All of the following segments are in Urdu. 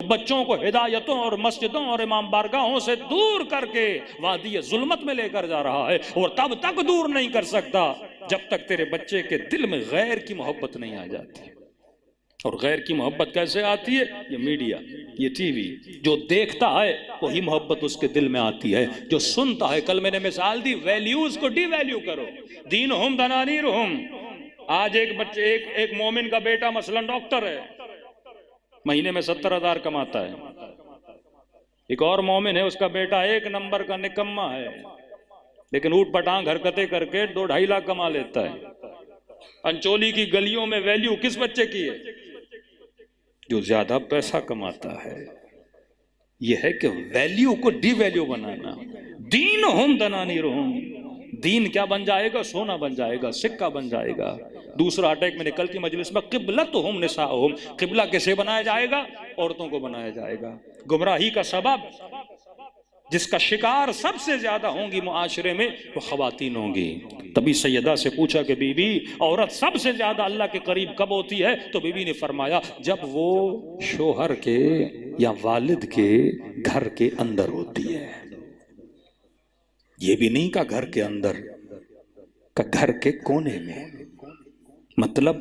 بچوں کو ہدایتوں اور مسجدوں اور امام بارگاہوں سے دور کر کے وادی ظلمت میں لے کر جا رہا ہے، اور تب تک دور نہیں کر سکتا جب تک تیرے بچے کے دل میں غیر کی محبت نہیں آ جاتی۔ اور غیر کی محبت کیسے آتی ہے؟ یہ میڈیا، یہ ٹی وی، جو دیکھتا ہے وہی محبت اس کے دل میں آتی ہے، جو سنتا ہے۔ کل میں نے مثال دی، ویلیوز کو ڈی ویلیو کرو، دینہم دنانیرہم۔ آج ایک مومن کا بیٹا مثلا ڈاکٹر ہے، مہینے میں 70,000 کماتا ہے۔ ایک اور مومن ہے، اس کا بیٹا 1 نمبر کا نکمہ ہے، لیکن اوٹ پٹانگ حرکتیں کر کے 2-2.5 لاکھ کما لیتا ہے۔ انچولی کی گلیوں میں ویلیو کس بچے کی ہے؟ جو زیادہ پیسہ کماتا ہے۔ یہ ہے کہ ویلیو کو ڈی ویلیو بنانا۔ دینہم دنانیرہم، دین کیا بن جائے گا؟ سونا بن جائے گا، سکہ بن جائے گا۔ دوسرا اٹیک میں نکل کی مجلس میں، قبلتہم نساؤہم، قبلہ کسے بنایا جائے گا؟ عورتوں کو بنایا جائے گا۔ گمراہی کا سبب جس کا شکار سب سے زیادہ ہوں گی معاشرے میں، وہ خواتین ہوں گی۔ تبھی سیدہ سے پوچھا کہ بی بی، عورت سب سے زیادہ اللہ کے قریب کب ہوتی ہے؟ تو بی بی نے فرمایا جب وہ شوہر کے یا والد کے گھر کے اندر ہوتی ہے۔ یہ بھی نہیں کہ گھر کے اندر، کہ گھر کے کونے میں۔ مطلب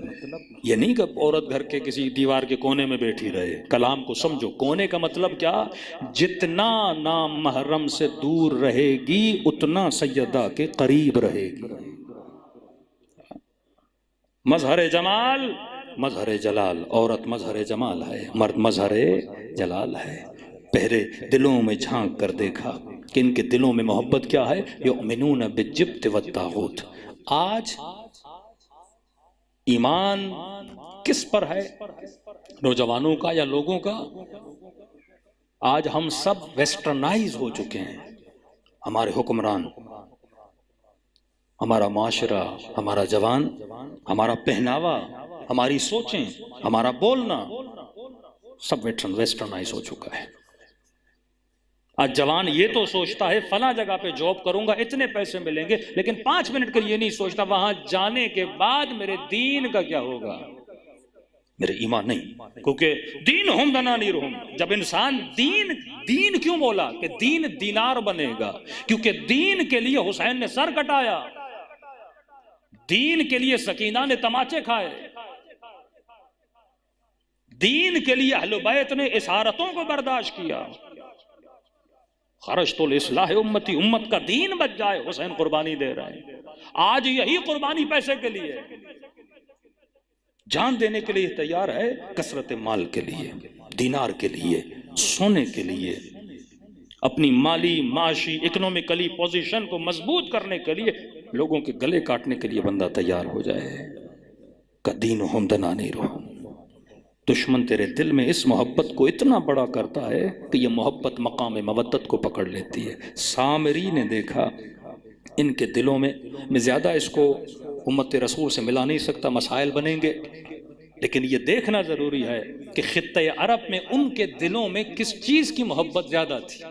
یہ نہیں کہ عورت گھر کے کسی دیوار کے کونے میں بیٹھی رہے، کلام کو سمجھو۔ کونے کا مطلب کیا؟ جتنا نام محرم سے دور رہے گی اتنا سیدہ کے قریب رہے گی۔ مظہر جمال، مظہر جلال، عورت مظہر جمال ہے، مرد مظہر جلال ہے۔ پہلے دلوں میں جھانک کر دیکھا کہ ان کے دلوں میں محبت کیا ہے؟ یؤمنون بالجبت والطاغوت۔ آج ایمان کس پر ہے؟ نوجوانوں کا یا لوگوں کا؟ آج ہم سب ویسٹرنائز ہو چکے ہیں۔ ہمارے حکمران، ہمارا معاشرہ، ہمارا جوان، ہمارا پہناوا، ہماری سوچیں، ہمارا بولنا سب ویسٹرنائز ہو چکا ہے۔ آج جوان یہ تو سوچتا ہے فلاں جگہ پہ جاب کروں گا، اتنے پیسے ملیں گے، لیکن 5 منٹ کے لیے نہیں سوچتا وہاں جانے کے بعد میرے دین کا کیا ہوگا، میرے ایمان نہیں۔ کیونکہ دینہم دنانیرہم، جب انسان دین کیوں بولا کہ دین دینار بنے گا؟ کیونکہ دین کے لیے حسین نے سر کٹایا، دین کے لیے سکینہ نے تماچے کھائے، دین کے لیے اہل بیت نے اسارتوں کو برداشت کیا۔ خرجت الاصلاح امتی، امت کا دین بچ جائے، حسین قربانی دے رہے ہیں۔ آج یہی قربانی پیسے کے لیے، جان دینے کے لیے تیار ہے، کثرت مال کے لیے، دینار کے لیے، سونے کے لیے، اپنی مالی معاشی اکنومیکلی پوزیشن کو مضبوط کرنے کے لیے لوگوں کے گلے کاٹنے کے لیے بندہ تیار ہو جائے۔ دینہم دنانیرہم، دشمن تیرے دل میں اس محبت کو اتنا بڑا کرتا ہے کہ یہ محبت مقام مودت کو پکڑ لیتی ہے۔ سامری نے دیکھا ان کے دلوں میں زیادہ اس کو امت رسول سے ملا نہیں سکتا، مسائل بنیں گے، لیکن یہ دیکھنا ضروری ہے کہ خطہ عرب میں ان کے دلوں میں کس چیز کی محبت زیادہ تھی۔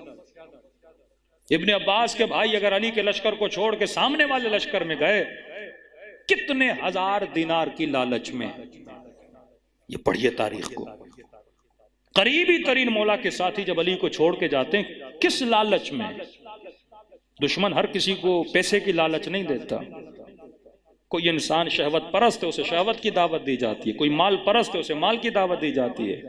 ابن عباس کے بھائی اگر علی کے لشکر کو چھوڑ کے سامنے والے لشکر میں گئے، کتنے 1000 دینار کی لالچ میں، یہ پڑھیے تاریخ کو، قریبی ترین مولا کے ساتھی جب علی کو چھوڑ کے جاتے ہیں کس لالچ میں؟ دشمن ہر کسی کو پیسے کی لالچ نہیں دیتا۔ کوئی انسان شہوت پرست ہے، اسے شہوت کی دعوت دی جاتی ہے، کوئی مال پرست ہے، اسے مال کی دعوت دی جاتی ہے،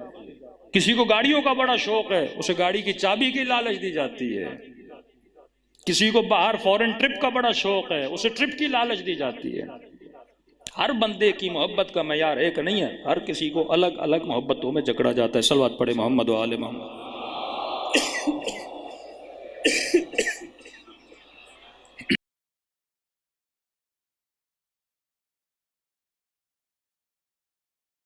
کسی کو گاڑیوں کا بڑا شوق ہے، اسے گاڑی کی چابی کی لالچ دی جاتی ہے، کسی کو باہر فورن ٹرپ کا بڑا شوق ہے، اسے ٹرپ کی لالچ دی جاتی ہے۔ ہر بندے کی محبت کا معیار ایک نہیں ہے، ہر کسی کو الگ الگ محبتوں میں جکڑا جاتا ہے۔ صلوات پڑھے محمد و آل محمد۔